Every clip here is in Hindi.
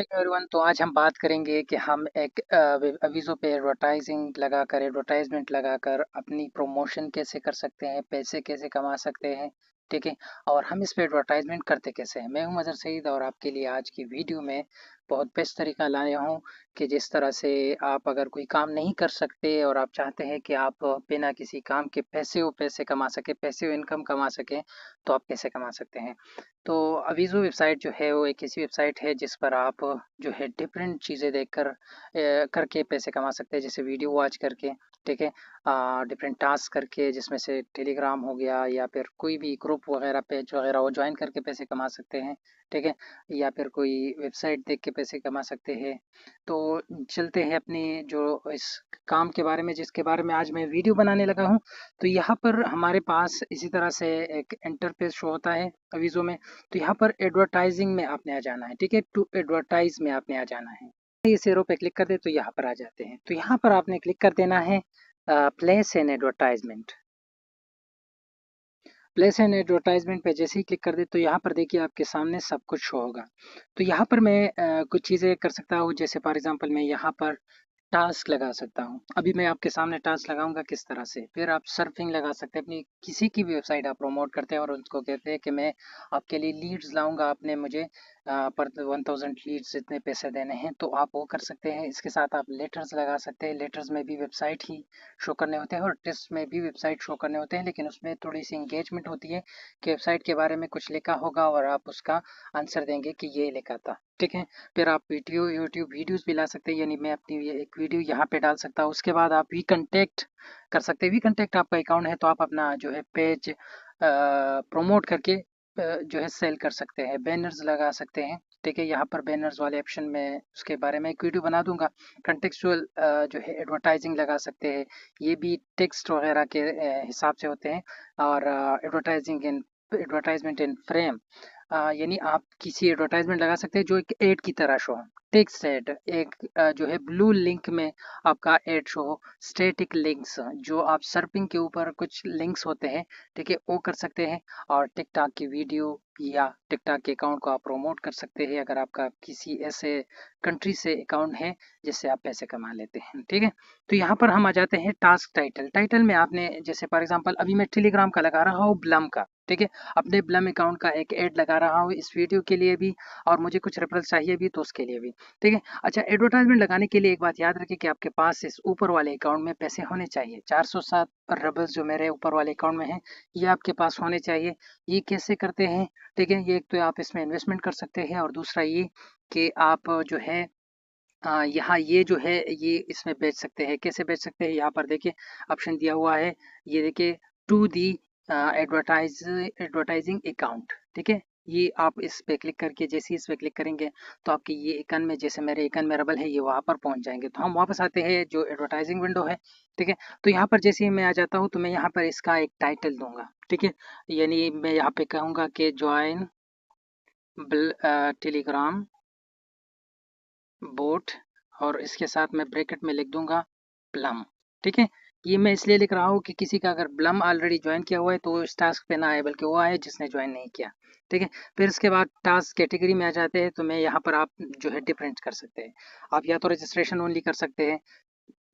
एवरीवन, तो आज हम बात करेंगे कि हम एक अवीज़ो पे एडवर्टाइजमेंट लगाकर अपनी प्रमोशन कैसे कर सकते हैं, पैसे कैसे कमा सकते हैं। ठीक है। और हम इस पे एडवर्टाइजमेंट करते कैसे हैं। मैं हूं मजहर सईद और आपके लिए आज की वीडियो में बहुत बेस्ट तरीका लाया हूं कि जिस तरह से आप अगर कोई काम नहीं कर सकते और आप चाहते हैं कि आप बिना किसी काम के पैसे कमा सके, पैसे इनकम कमा सके, तो आप कैसे कमा सकते हैं। तो अवीज़ो वेबसाइट जो है वो एक ऐसी वेबसाइट है जिस पर आप जो है डिफरेंट चीज़ें देखकर करके पैसे कमा सकते हैं, जैसे वीडियो वॉच करके। ठीक है। डिफरेंट टास्क करके, जिसमें से टेलीग्राम हो गया या फिर कोई भी ग्रुप वगैरह पेज वगैरह वो ज्वाइन करके पैसे कमा सकते हैं। ठीक है। या फिर कोई वेबसाइट देख के पैसे कमा सकते हैं। तो चलते हैं अपनी जो इस काम के बारे में जिसके बारे में आज मैं वीडियो बनाने लगा हूँ। तो यहाँ पर हमारे पास इसी तरह से एक इंटरफेस शो होता है अवीज़ो में। तो यहाँ पर एडवर्टाइजिंग में आपने आ जाना है। ठीक है, टू एडवर्टाइज में आपने आ जाना है। इस एरो पे क्लिक कर दे तो यहाँ पर आ जाते हैं। तो यहाँ पर आपने क्लिक कर देना है place an advertisement. Place an advertisement पे जैसे ही क्लिक कर दे तो यहाँ पर देखिए आपके सामने सब कुछ शो होगा। तो यहाँ पर मैं कुछ चीज़ें कर सकता हूँ, जैसे फॉर एग्जांपल मैं यहाँ पर टास्क लगा सकता हूँ। अभी मैं आपके सामने टास्क लगाऊंगा किस तरह से। फिर आप सर्फिंग लगा सकते हैं, अपनी किसी की भी वेबसाइट आप प्रमोट करते हैं और उनको कहते हैं कि मैं आपके लिए लीड्स लाऊंगा, आपने मुझे पर 1000 लीड्स इतने पैसे देने हैं, तो आप वो कर सकते हैं। इसके साथ आप लेटर्स लगा सकते हैं। लेटर्स में भी वेबसाइट ही शो करने होते हैं और टेस्ट में भी वेबसाइट शो करने होते हैं, लेकिन उसमें थोड़ी सी इंगेजमेंट होती है कि वेबसाइट के बारे में कुछ लिखा होगा और आप उसका आंसर देंगे कि ये लिखा था। ठीक है। फिर आप वीडियो यूट्यूब वीडियोस भी ला सकते हैं, यानी मैं अपनी ये एक वीडियो यहाँ पे डाल सकता हूँ। उसके बाद आप वी कंटेक्ट कर सकते हैं। वी कंटेक्ट आपका अकाउंट है तो आप अपना जो है पेज प्रमोट करके जो है सेल कर सकते हैं। बैनर्स लगा सकते हैं। ठीक है। यहाँ पर बैनर्स वाले ऑप्शन में उसके बारे में एक वीडियो बना दूंगा। कंटेक्चुअल जो है एडवर्टाइजिंग लगा सकते हैं। ये भी टेक्स्ट वगैरह के हिसाब से होते हैं। और एडवर्टाइजमेंट इन फ्रेम, यानी आप किसी एडवर्टाइजमेंट लगा सकते हैं जो एक एड की तरह शो हो। टेक्स्ट एड एक जो है ब्लू लिंक में आपका एड शो हो। स्टैटिक लिंक्स जो आप सर्पिंग के ऊपर कुछ लिंक्स होते हैं, ठीक है, वो कर सकते हैं। और टिकटॉक की वीडियो या टिकटॉक के अकाउंट को आप प्रमोट कर सकते हैं अगर आपका किसी ऐसे कंट्री से अकाउंट है जिससे आप पैसे कमा लेते हैं। ठीक है। तो यहाँ पर हम आ जाते हैं टास्क टाइटल। टाइटल में आपने जैसे फॉर एग्जांपल अभी मैं टेलीग्राम का लगा रहा हूँ ब्लम का। ठीक है। अपने ब्लम अकाउंट का एक ऐड लगा रहा हूँ इस वीडियो के लिए भी, और मुझे कुछ रेफरल चाहिए भी तो उसके लिए भी। ठीक है। अच्छा, एडवर्टाइजमेंट लगाने के लिए एक बात याद रखें कि आपके पास इस ऊपर वाले अकाउंट में पैसे होने चाहिए। 407 रबल्स जो मेरे ऊपर वाले अकाउंट में है, ये आपके पास होने चाहिए। ये कैसे करते हैं? ठीक है, ये एक तो आप इसमें इन्वेस्टमेंट कर सकते हैं और दूसरा ये कि आप जो है यहाँ ये जो है ये इसमें बेच सकते हैं। कैसे बेच सकते हैं? यहाँ पर देखिए ऑप्शन दिया हुआ है। ये देखिए, टू दी एडवर्टाइजिंग अकाउंट। ठीक है। ये आप इस पे क्लिक करके, जैसे ही इस पे क्लिक करेंगे तो आपके ये इकन में, जैसे मेरे इकन में रबल है, ये वहाँ पर पहुँच जाएंगे। तो हम वापस आते हैं जो एडवर्टाइजिंग विंडो है। ठीक है। तो यहाँ पर जैसे ही मैं आ जाता हूँ तो मैं यहाँ पर इसका एक टाइटल दूंगा। ठीक है। यानी मैं यहाँ पे कहूँगा कि ज्वाइन टेलीग्राम बोट, और इसके साथ मैं ब्रैकेट में लिख दूंगा प्लम। ठीक है। ये मैं इसलिए लिख रहा हूँ कि किसी का अगर प्लम ऑलरेडी ज्वाइन किया हुआ है तो इस टास्क पे ना आए, बल्कि वो आए जिसने ज्वाइन नहीं किया। ठीक है। फिर इसके बाद टास्क कैटेगरी में आ जाते हैं तो मैं यहाँ पर आप जो है डिफरेंट कर सकते हैं। आप या तो रजिस्ट्रेशन ओनली कर सकते हैं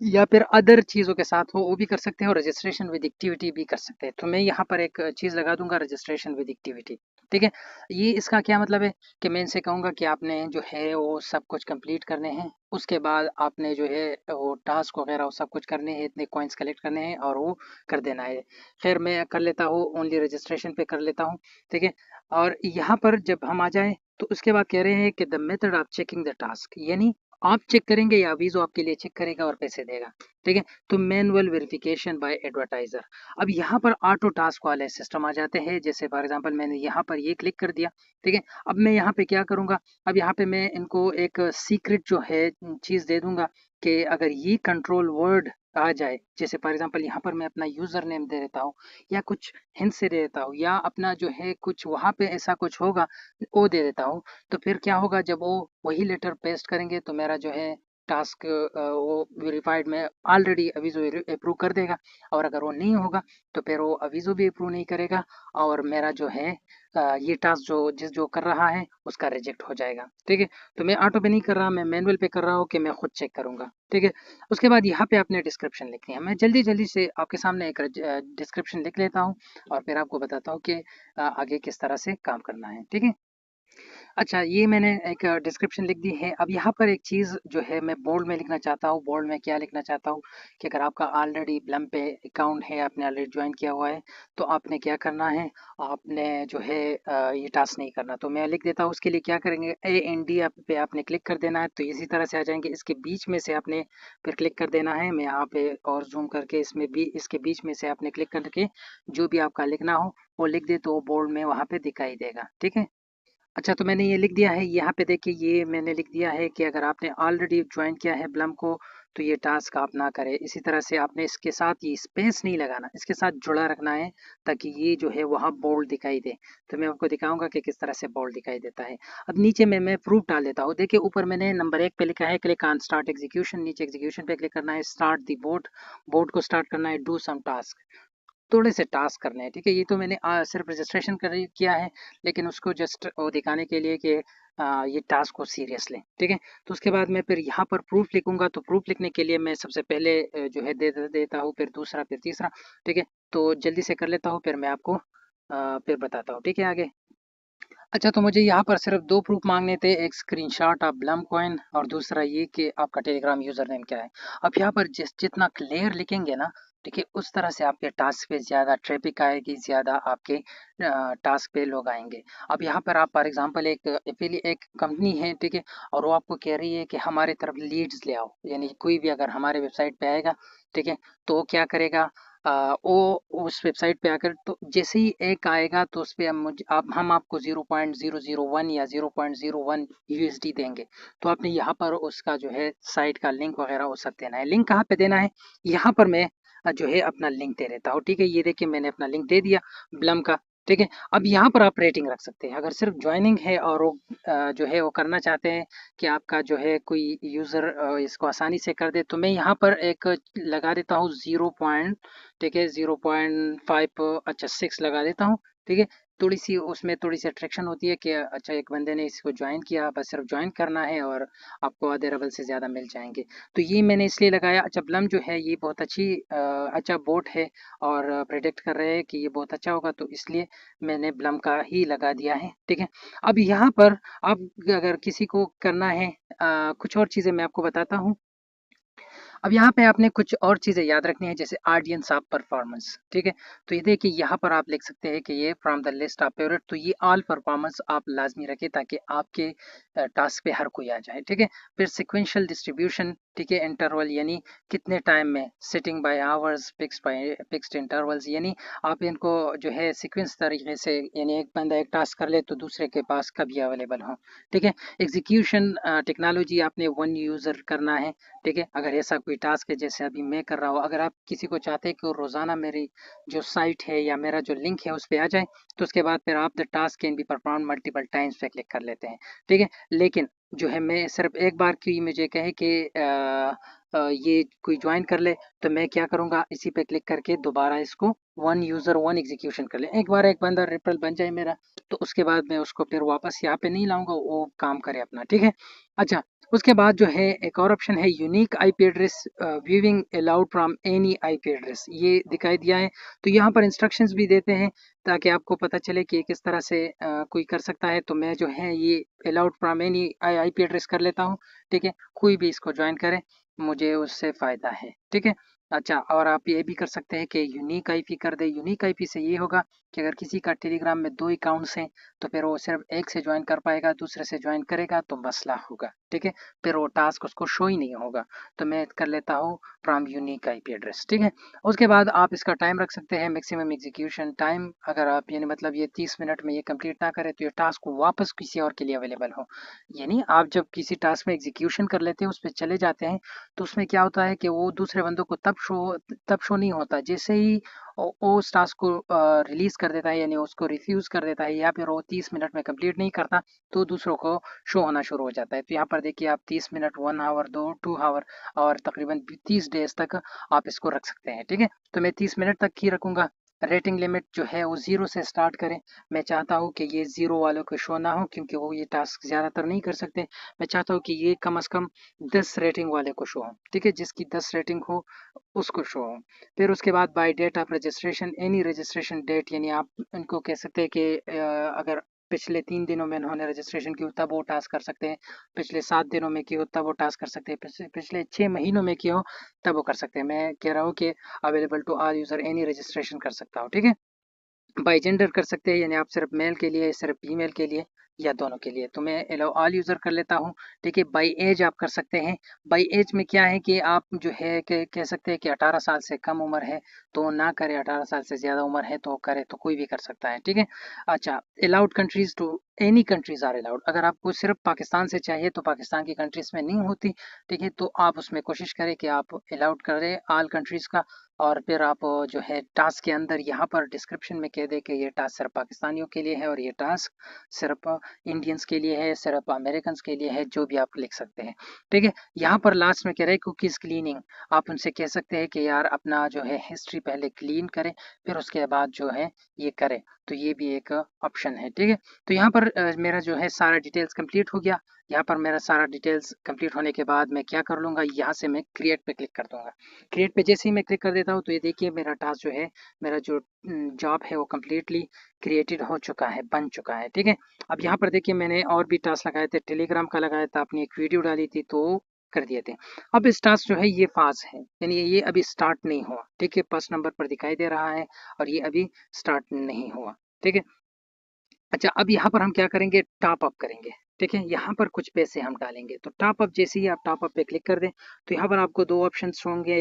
या फिर अदर चीज़ों के साथ हो वो भी कर सकते हैं, और रजिस्ट्रेशन विद एक्टिविटी भी कर सकते हैं। तो मैं यहाँ पर एक चीज़ लगा दूंगा, रजिस्ट्रेशन विद एक्टिविटी। ठीक है। ये इसका क्या मतलब है कि मैं इनसे कहूँगा कि आपने जो है वो सब कुछ कंप्लीट करने हैं। उसके बाद आपने जो है वो टास्क वगैरह वो सब कुछ करने हैं, इतने कॉइन्स कलेक्ट करने हैं और वो कर देना है। खैर मैं कर लेता हूँ, ओनली रजिस्ट्रेशन पे कर लेता हूँ। ठीक है। और यहाँ पर जब हम आ जाएँ तो उसके बाद कह रहे हैं कि the method of checking the task, यानी आप चेक करेंगे या वीजो आपके लिए चेक करेगा और पैसे देगा। ठीक है। तो मैनुअल वेरिफिकेशन बाय एडवर्टाइजर। अब यहाँ पर ऑटो टास्क वाले सिस्टम आ जाते हैं, जैसे फॉर एग्जांपल मैंने यहाँ पर ये क्लिक कर दिया। ठीक है। अब मैं यहाँ पे क्या करूँगा, अब यहाँ पे मैं इनको एक सीक्रेट जो है चीज़ दे दूंगा कि अगर ये कंट्रोल वर्ड आ जाए, जैसे फॉर एग्जांपल यहाँ पर मैं अपना यूजर नेम दे देता हूँ या कुछ हिंट से दे देता हूँ, या अपना जो है कुछ वहाँ पे ऐसा कुछ होगा वो दे देता हूँ। तो फिर क्या होगा, जब वो वही लेटर पेस्ट करेंगे तो मेरा जो है टास्क वो वेरीफाइड में ऑलरेडी अवीजो अप्रूव कर देगा, और अगर वो नहीं होगा तो फिर वो अवीजो भी अप्रूव नहीं करेगा, और मेरा जो है ये टास्क जो कर रहा है उसका रिजेक्ट हो जाएगा। ठीक है, तो मैं ऑटो पे नहीं कर रहा, मैं मैनुअल पे कर रहा हूँ कि मैं खुद चेक करूंगा। ठीक है, उसके बाद यहाँ पे आपने डिस्क्रिप्शन लिखनी है। मैं जल्दी जल्दी से आपके सामने एक डिस्क्रिप्शन लिख लेता हूँ और फिर आपको बताता हूँ कि आगे किस तरह से काम करना है। ठीक है, अच्छा, ये मैंने एक डिस्क्रिप्शन लिख दी है। अब यहाँ पर एक चीज़ जो है मैं बोल्ड में लिखना चाहता हूँ। बोल्ड में क्या लिखना चाहता हूँ कि अगर आपका ऑलरेडी ब्लम पे अकाउंट है, आपने ऑलरेडी ज्वाइन किया हुआ है, तो आपने क्या करना है, आपने जो है ये टास्क नहीं करना। तो मैं लिख देता हूँ, उसके लिए क्या करेंगे, AND पे आपने क्लिक कर देना है, तो इसी तरह से आ जाएंगे। इसके बीच में से आपने फिर क्लिक कर देना है। मैं यहाँ पे और जूम करके इसमें भी इसके बीच में से आपने क्लिक करके जो भी आपका लिखना हो वो लिख दे, तो बोल्ड में वहाँ पे दिखाई देगा। ठीक है, अच्छा, तो मैंने ये लिख दिया है। यहाँ पे देखिए, ये मैंने लिख दिया है कि अगर आपने ऑलरेडी ज्वाइन किया है ब्लम को तो ये टास्क आप ना करें। इसी तरह से आपने इसके साथ ये स्पेस नहीं लगाना, इसके साथ जुड़ा रखना है ताकि ये जो है वहाँ बोल्ड दिखाई दे। तो मैं आपको दिखाऊंगा कि किस तरह से बोल्ड दिखाई देता है। अब नीचे में मैं प्रूफ डाल देता हूँ। देखिए, ऊपर मैंने नंबर 1 पे लिखा है क्लिक ऑन स्टार्ट एग्जीक्यूशन। नीचे एग्जीक्यूशन पे क्लिक करना है, स्टार्ट दी बोट, बोट को स्टार्ट करना है, डू सम टास्क, थोड़े से टास्क करने हैं। ठीक है, ये तो मैंने सिर्फ रजिस्ट्रेशन किया है, लेकिन उसको जस्ट वो दिखाने के लिए कि ये टास्क को सीरियस लें। ठीक है, तो उसके बाद मैं फिर यहाँ पर प्रूफ लिखूंगा। तो प्रूफ लिखने के लिए मैं सबसे पहले जो है देता हूँ, फिर दूसरा, फिर तीसरा। ठीक है, तो जल्दी से कर लेता हूँ, फिर मैं आपको फिर बताता हूँ। ठीक है, आगे। अच्छा, तो मुझे यहाँ पर सिर्फ 2 प्रूफ मांगने थे, एक स्क्रीनशॉट ऑफ ब्लम कॉइन और दूसरा ये कि आपका टेलीग्राम यूजर नेम क्या है। अब यहाँ पर जितना क्लियर लिखेंगे ना, ठीक है, उस तरह से आपके टास्क पे ज़्यादा ट्रैफिक आएगी, ज़्यादा आपके टास्क पे लोग आएंगे। अब यहाँ पर आप फॉर एग्जांपल एक कंपनी है, ठीक है, और वो आपको कह रही है कि हमारे तरफ लीड्स ले आओ, यानी कोई भी अगर हमारे वेबसाइट पे आएगा, ठीक है, तो वो क्या करेगा, वो उस वेबसाइट पे आकर, तो जैसे ही एक आएगा तो उस पे हम आपको 0.001 या 0.01 USD देंगे। तो आपने यहाँ पर उसका जो है साइट का लिंक वगैरह वो सब देना है। लिंक कहाँ पे देना है, यहाँ पर मैं जो है अपना लिंक दे देता हूँ। ठीक है, ये देखिए मैंने अपना लिंक दे दिया ब्लम का। ठीक है, अब यहाँ पर आप रेटिंग रख सकते हैं। अगर सिर्फ ज्वाइनिंग है और वो जो है वो करना चाहते हैं कि आपका जो है कोई यूज़र इसको आसानी से कर दे, तो मैं यहाँ पर एक लगा देता हूँ 0. ठीक है, 0.5, अच्छा 6 लगा देता हूँ। ठीक है, थोड़ी सी उसमें थोड़ी सी अट्रैक्शन होती है कि अच्छा एक बंदे ने इसको ज्वाइन किया, बस सिर्फ ज्वाइन करना है और आपको आधे रबल से ज़्यादा मिल जाएंगे। तो ये मैंने इसलिए लगाया। अच्छा, ब्लम जो है ये बहुत अच्छी अच्छा बोट है और प्रेडिक्ट कर रहे हैं कि ये बहुत अच्छा होगा, तो इसलिए मैंने ब्लम का ही लगा दिया है। ठीक है, अब यहाँ पर आप अगर किसी को करना है कुछ और चीज़ें मैं आपको बताता हूँ। अब यहाँ पे आपने कुछ और चीज़ें याद रखनी है, जैसे ऑडियंस ऑफ परफॉर्मेंस। ठीक है, तो ये देखिए यहाँ पर आप लिख सकते हैं कि ये from the list of favourite, तो ये ऑल परफॉर्मेंस आप लाजमी रखें ताकि आपके टास्क पे हर कोई आ जाए। ठीक है, फिर सिक्वेंशियल डिस्ट्रीब्यूशन, ठीक है, इंटरवल यानी कितने टाइम में, sitting bye hours, fixed intervals, यानी आप इनको जो है सीक्वेंस तरीके से, यानी एक बंदा एक टास्क कर ले तो दूसरे के पास कभी अवेलेबल हो। ठीक है, एग्जीक्यूशन टेक्नोलॉजी आपने वन यूज़र करना है। ठीक है, अगर ऐसा कोई टास्क है जैसे अभी मैं कर रहा हूँ, अगर आप किसी को चाहते हैं कि वो रोज़ाना मेरी जो साइट है या मेरा जो लिंक है उस पर आ जाए, तो उसके बाद फिर आप the task can be perform multiple times पे क्लिक कर लेते हैं। ठीक है, लेकिन जो है मैं सिर्फ एक बार की मुझे कहे कि ये कोई ज्वाइन कर ले, तो मैं क्या करूँगा, इसी पे क्लिक करके दोबारा इसको वन यूज़र वन एग्जीक्यूशन कर ले। एक बार एक बंदा रेफरल बन जाए मेरा, तो उसके बाद मैं उसको फिर वापस यहाँ पे नहीं लाऊंगा, वो काम करे अपना। ठीक है, अच्छा, उसके बाद जो है एक और ऑप्शन है unique IP address viewing allowed from any IP address, ये दिखाई दिया है। तो यहाँ पर इंस्ट्रक्शंस भी देते हैं ताकि आपको पता चले कि किस तरह से कोई कर सकता है। तो मैं जो है ये allowed from any IP address कर लेता हूँ। ठीक है, कोई भी इसको ज्वाइन करे, मुझे उससे फ़ायदा है। ठीक है, अच्छा, और आप ये भी कर सकते हैं कि यूनिक आईपी कर दे। यूनिक आईपी से ये होगा कि अगर किसी का टेलीग्राम में 2 अकाउंट्स हैं तो फिर वो सिर्फ एक से ज्वाइन कर पाएगा, दूसरे से ज्वाइन करेगा तो मसला होगा। ठीक है, फिर वो टास्क उसको शो ही नहीं होगा। तो मैं कर लेता हूँ फ्रॉम यूनिक आईपी एड्रेस। ठीक है, उसके बाद आप इसका टाइम रख सकते हैं, मैक्सिमम एग्जीक्यूशन टाइम। अगर आप यानी मतलब ये 30 मिनट में ये कंप्लीट ना करें तो ये टास्क वापस किसी और के लिए अवेलेबल हो। यानी आप जब किसी टास्क में एग्जीक्यूशन कर लेते हैं, उस पर चले जाते हैं, तो उसमें क्या होता है कि वो दूसरे बंदों को तब शो नहीं होता, जैसे ही वो उस टास्क को रिलीज कर देता है, यानी उसको रिफ्यूज कर देता है, या फिर वो 30 मिनट में कंप्लीट नहीं करता तो दूसरों को शो होना शुरू हो जाता है। तो यहाँ पर देखिए आप 30 मिनट, 1 आवर, 2 आवर और तकरीबन 30 डेज तक आप इसको रख सकते हैं। ठीक है, तो मैं 30 मिनट तक ही रखूंगा। रेटिंग लिमिट जो है वो 0 से स्टार्ट करें। मैं चाहता हूँ कि ये 0 वालों को शो ना हो, क्योंकि वो ये टास्क ज़्यादातर नहीं कर सकते। मैं चाहता हूँ कि ये कम से कम 10 रेटिंग वाले को शो हो। ठीक है, जिसकी 10 रेटिंग हो उसको शो हो। फिर उसके बाद by date of registration, any registration date, यानी आप इनको कह सकते हैं कि अगर पिछले 3 दिनों में इन्होंने रजिस्ट्रेशन की हो तब वो टास्क कर सकते हैं, पिछले 7 दिनों में की हो तब वो टास्क कर सकते हैं, पिछले 6 महीनों में की हो तब वो कर सकते हैं। मैं कह रहा हूँ कि available to all user, any registration कर सकता हूँ। ठीक है, बाई जेंडर कर सकते हैं, यानी आप सिर्फ मेल के लिए, सिर्फ फीमेल के लिए, या दोनों के लिए। तो मैं अलाउ ऑल यूज़र कर लेता हूँ। ठीक है, बाई एज आप कर सकते हैं। बाई एज में क्या है कि आप जो है कि कह सकते हैं कि 18 साल से कम उम्र है तो ना करे, 18 साल से ज़्यादा उम्र है तो करे, तो कोई भी कर सकता है। ठीक है, अच्छा, allowed countries to any countries are allowed. अगर आपको सिर्फ पाकिस्तान से चाहिए तो पाकिस्तान की कंट्रीज़ में नहीं होती। ठीक है, तो आप उसमें कोशिश करें कि आप अलाउड करें ऑल कंट्रीज़ का। और फिर आप जो है टास्क के अंदर यहाँ पर डिस्क्रिप्शन में कह दें कि ये टास्क सिर्फ पाकिस्तानियों के लिए है और ये टास्क सिर्फ इंडियंस के लिए है, सिर्फ अमेरिकन के लिए है, जो भी आप लिख सकते हैं। ठीक है, यहाँ पर लास्ट में कह रहे हैं कुकीज़ क्लीनिंग। आप उनसे कह सकते हैं कि यार अपना जो है हिस्ट्री पहले क्लीन करें, फिर उसके बाद जो है ये करें। तो ये भी एक ऑप्शन है। ठीक है, तो यहाँ पर मेरा जो है सारा डिटेल्स कंप्लीट हो गया। यहाँ पर मेरा सारा डिटेल्स कंप्लीट होने के बाद मैं क्या कर लूँगा, यहाँ से मैं क्रिएट पे क्लिक कर दूंगा। क्रिएट पे जैसे ही मैं क्लिक कर देता हूँ तो ये देखिए मेरा टास्क जो है, मेरा जो जॉब है वो कम्प्लीटली क्रिएटेड हो चुका है, बन चुका है। ठीक है, अब यहाँ पर देखिए मैंने और भी टास्क लगाए थे, टेलीग्राम का लगाया था, अपनी एक वीडियो डाली थी तो कर दिए थे। अब इस टास्क जो है ये फाज है, यानी ये अभी स्टार्ट नहीं हुआ। ठीक है, फर्स्ट नंबर पर दिखाई दे रहा है और ये अभी स्टार्ट नहीं हुआ। ठीक है, अच्छा, अब यहाँ पर हम क्या करेंगे, टॉप अप करेंगे। ठीक है, यहाँ पर कुछ पैसे हम डालेंगे। तो टॉप अप, जैसे ही आप टॉप अप पे क्लिक कर दें तो यहाँ पर आपको दो ऑप्शन होंगे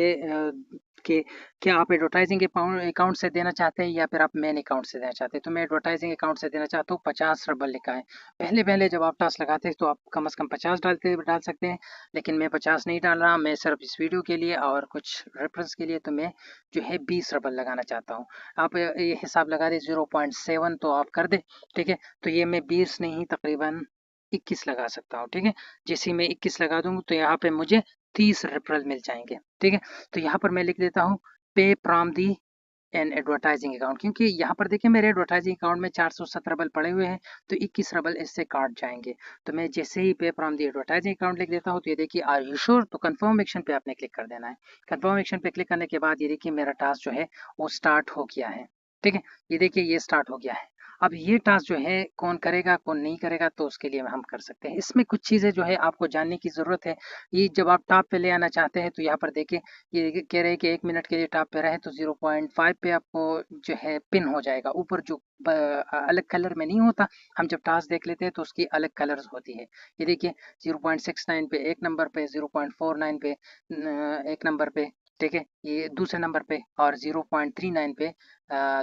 कि क्या आप एडवर्टाइजिंग अकाउंट से देना चाहते हैं या फिर आप मेन अकाउंट से देना चाहते हैं। तो मैं एडवर्टाइजिंग अकाउंट से देना चाहता हूँ। 50 रबल लिखा है। पहले पहले जब आप टास्क लगाते हैं तो आप कम से कम 50 डाल सकते हैं, लेकिन मैं 50 नहीं डाल रहा। मैं सिर्फ इस वीडियो के लिए और कुछ रेफरेंस के लिए तो मैं जो है 20 रबल लगाना चाहता हूँ। आप ये हिसाब लगा दें 0.7 तो आप कर दें। ठीक है, तो ये मैं 20 नहीं, तकरीबन 21 लगा सकता हूँ। ठीक है, जैसे ही मैं 21 लगा दूंगा तो यहाँ पे मुझे 30 रेफरल मिल जाएंगे। ठीक है, तो यहाँ पर मैं लिख देता हूँ पे from the N advertising account, क्योंकि यहाँ पर देखिए मेरे एडवर्टाइजिंग अकाउंट में 470 रबल पड़े हुए हैं, तो 21 रबल इससे काट जाएंगे। तो मैं जैसे ही पे फ्रॉम दी एडवर्टाइजिंग अकाउंट लिख देता हूँ तो ये देखिए आर यू श्योर, तो कन्फर्मेशन पे आपने क्लिक कर देना है। कन्फर्मेशन पे क्लिक करने के बाद ये देखिए मेरा टास्क जो है वो स्टार्ट हो गया है। ठीक है, ये देखिए ये स्टार्ट हो गया है। अब ये टास्क जो है कौन करेगा कौन नहीं करेगा तो उसके लिए हम कर सकते हैं। इसमें कुछ चीज़ें जो है आपको जानने की ज़रूरत है। ये जब आप टॉप पे ले आना चाहते हैं तो यहाँ पर देखिए ये कह रहे हैं कि 1 मिनट के लिए टॉप पे रहे तो 0.5 पे आपको जो है पिन हो जाएगा। ऊपर जो अलग कलर में नहीं होता, हम जब टास्क देख लेते हैं तो उसकी अलग कलर्स होती है। ये देखिए 0.69 पे एक नंबर पे, 0.49 पे एक नंबर पे। ठीक है, ये दूसरे नंबर पे, और 0.39 पे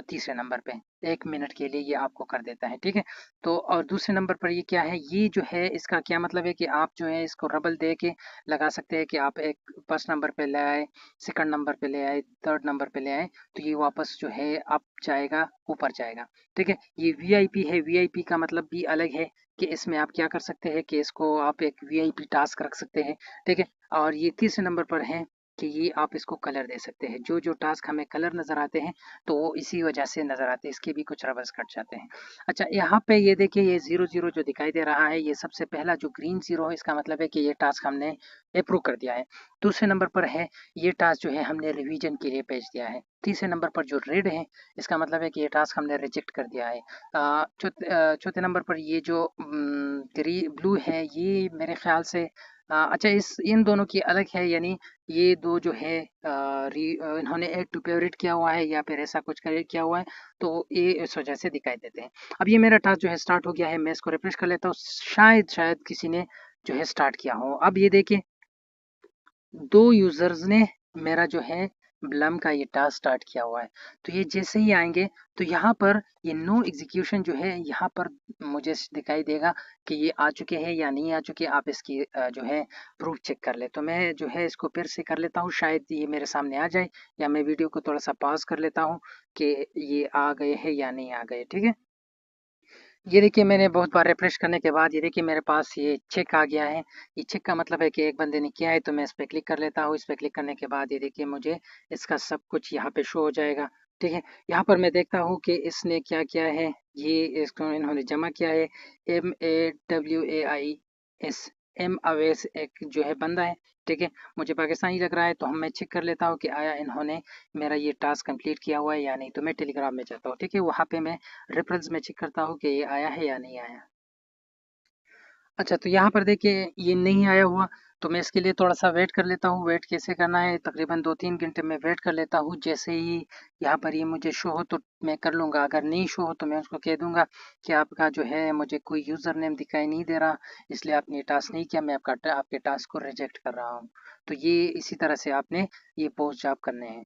तीसरे नंबर पे। 1 मिनट के लिए ये आपको कर देता है। ठीक है, तो और दूसरे नंबर पर ये क्या है, ये जो है इसका क्या मतलब है कि आप जो है इसको रबल दे के लगा सकते हैं कि आप एक फर्स्ट नंबर पे ले आए, सेकंड नंबर पे ले आए, थर्ड नंबर पे ले आए, तो ये वापस जो है अप जाएगा, ऊपर जाएगा। ठीक है, ये वीआईपी है। वीआईपी का मतलब भी अलग है कि इसमें आप क्या कर सकते हैं कि इसको आप एक वीआईपी टास्क रख सकते हैं। ठीक है, और ये तीसरे नंबर पर है कि ये आप इसको कलर दे सकते हैं। जो जो टास्क हमें कलर नज़र आते हैं तो वो इसी वजह से नज़र आते हैं, इसके भी कुछ रबल्स कट जाते हैं। अच्छा, यहाँ पे ये देखिए ये 0 0 जो दिखाई दे रहा है, ये सबसे पहला जो ग्रीन 0 है इसका मतलब है कि ये टास्क हमने अप्रूव कर दिया है। दूसरे नंबर पर है ये टास्क जो है हमने रिवीजन के लिए भेज दिया है। तीसरे नंबर पर जो रेड है इसका मतलब है कि ये टास्क हमने रिजेक्ट कर दिया है। चौथे नंबर पर ये जो ब्लू है ये मेरे ख्याल से अच्छा, इस इन दोनों की अलग है, यानी ये दो जो है इन्होंने ऐड टू फेवरेट किया हुआ है या फिर ऐसा कुछ किया हुआ है, तो ये इस वजह से दिखाई देते हैं। अब ये मेरा टास्क जो है स्टार्ट हो गया है। मैं इसको रिफ्रेश कर लेता हूँ, शायद शायद किसी ने जो है स्टार्ट किया हो। अब ये देखिए 2 यूजर्स ने मेरा जो है ब्लम का ये टास्क स्टार्ट किया हुआ है। तो ये जैसे ही आएंगे तो यहाँ पर ये नो एग्जीक्यूशन जो है यहाँ पर मुझे दिखाई देगा कि ये आ चुके हैं या नहीं आ चुके। आप इसकी जो है प्रूफ चेक कर ले। तो मैं जो है इसको फिर से कर लेता हूँ, शायद ये मेरे सामने आ जाए, या मैं वीडियो को थोड़ा सा पॉज कर लेता हूँ कि ये आ गए हैं या नहीं आ गए। ठीक है, ये देखिए मैंने बहुत बार रिफ्रेश करने के बाद ये देखिए मेरे पास ये चेक आ गया है। ये चेक का मतलब है कि एक बंदे ने किया है। तो मैं इस पे क्लिक कर लेता हूँ। इस पे क्लिक करने के बाद ये देखिए मुझे इसका सब कुछ यहाँ पे शो हो जाएगा। ठीक है, यहाँ पर मैं देखता हूँ कि इसने क्या किया है। ये इसको इन्होंने जमा किया है MAWAIS, एम अवेस एक जो है बंदा है। ठीक है, मुझे पाकिस्तानी लग रहा है। तो हम मैं चेक कर लेता हूँ कि आया इन्होंने मेरा ये टास्क कंप्लीट किया हुआ है या नहीं। तो मैं टेलीग्राम में जाता हूँ। ठीक है, वहाँ पे मैं रेफरेंस में चेक करता हूँ कि ये आया है या नहीं आया। अच्छा, तो यहाँ पर देखिए ये नहीं आया हुआ। तो मैं इसके लिए थोड़ा सा वेट कर लेता हूँ। वेट कैसे करना है, तकरीबन 2-3 घंटे में वेट कर लेता हूँ। जैसे ही यहाँ पर ये मुझे शो हो तो मैं कर लूँगा। अगर नहीं शो हो तो मैं उसको कह दूंगा कि आपका जो है मुझे कोई यूज़र नेम दिखाई नहीं दे रहा, इसलिए आपने ये टास्क नहीं किया, मैं आपके टास्क को रिजेक्ट कर रहा हूँ। तो ये इसी तरह से आपने ये पोस्ट जॉब करने हैं।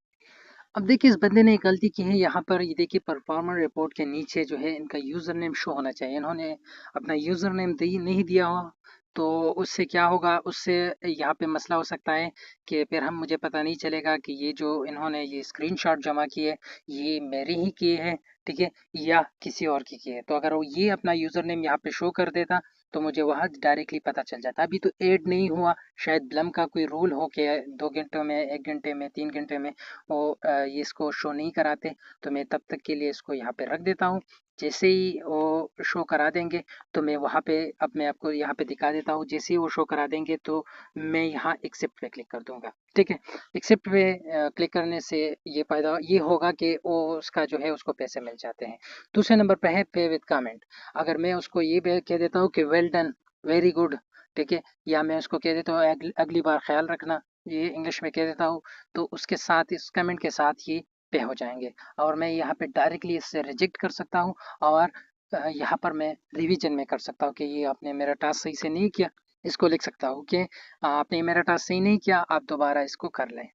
अब देखिए इस बंदे ने एक गलती की है। यहाँ पर ये देखिए परफॉर्मर रिपोर्ट के नीचे जो है इनका यूज़र नेम शो होना चाहिए। इन्होंने अपना यूज़र नेम नहीं दिया हो। तो उससे क्या होगा, उससे यहाँ पे मसला हो सकता है कि फिर हम मुझे पता नहीं चलेगा कि ये जो इन्होंने ये स्क्रीनशॉट जमा किए ये मेरे ही किए हैं, ठीक है, या किसी और की किए। तो अगर वो ये अपना यूज़र नेम यहाँ पे शो कर देता तो मुझे वहाँ डायरेक्टली पता चल जाता। अभी तो ऐड नहीं हुआ, शायद ब्लम का कोई रूल हो के 2 घंटों में, 1 घंटे में, 3 घंटे में वो ये इसको शो नहीं कराते। तो मैं तब तक के लिए इसको यहाँ पे रख देता हूँ। जैसे ही वो शो करा देंगे तो मैं वहाँ पे अब मैं आपको यहाँ पे दिखा देता हूँ। जैसे ही वो शो करा देंगे तो मैं यहाँ एक्सेप्ट पे क्लिक कर दूंगा। ठीक है, एक्सेप्ट पे क्लिक करने से ये फायदा ये होगा कि वो उसका जो है उसको पैसे मिल जाते हैं। दूसरे नंबर पे है पे विद कमेंट। अगर मैं उसको ये कह देता हूँ कि वेल डन, वेरी गुड, ठीक है, या मैं उसको कह देता हूँ अगली बार ख्याल रखना, ये इंग्लिश में कह देता हूँ, तो उसके साथ इस कमेंट के साथ ये पे हो जाएंगे। और मैं यहाँ पे डायरेक्टली इससे रिजेक्ट कर सकता हूँ। और यहाँ पर मैं रिवीजन में कर सकता हूँ कि ये आपने मेरा टास्क सही से नहीं किया। इसको लिख सकता हूँ कि आपने मेरा टास्क सही नहीं किया, आप दोबारा इसको कर लें।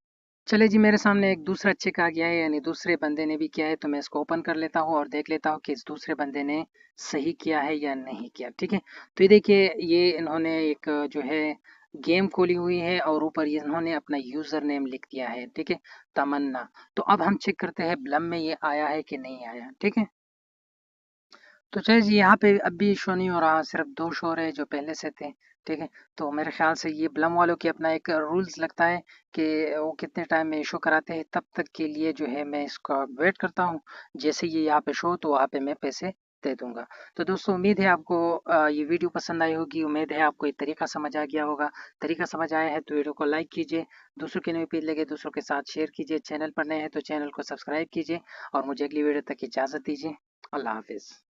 चलिए जी, मेरे सामने एक दूसरा चेक आ गया है, यानी दूसरे बंदे ने भी किया है। तो मैं इसको ओपन कर लेता हूँ और देख लेता हूँ कि इस दूसरे बंदे ने सही किया है या नहीं किया। ठीक है, तो ये देखिए ये इन्होंने एक जो है गेम खोली हुई है और ऊपर ये इन्होंने अपना यूजर नेम लिख दिया है। ठीक है, तमन्ना। तो अब हम चेक करते हैं ब्लम में ये आया है कि नहीं आया। ठीक है, तो चलिए जी यहाँ पे अब भी शो नहीं हो रहा, सिर्फ 2 शो हो रहे हैं जो पहले से थे। ठीक है, तो मेरे ख्याल से ये ब्लम वालों की अपना एक रूल्स लगता है कि वो कितने टाइम में शो कराते हैं। तब तक के लिए जो है मैं इसका वेट करता हूँ। जैसे ये यहाँ पे शो तो वहाँ पे मैं पैसे दे दूंगा। तो दोस्तों उम्मीद है आपको ये वीडियो पसंद आई होगी। उम्मीद है आपको ये तरीका समझ आ गया होगा। तरीका समझ आया है तो वीडियो को लाइक कीजिए, दूसरों के नए पेज लगे दूसरों के साथ शेयर कीजिए, चैनल पर नए हैं तो चैनल को सब्सक्राइब कीजिए और मुझे अगली वीडियो तक इजाज़त दीजिए। अल्लाह हाफिज़।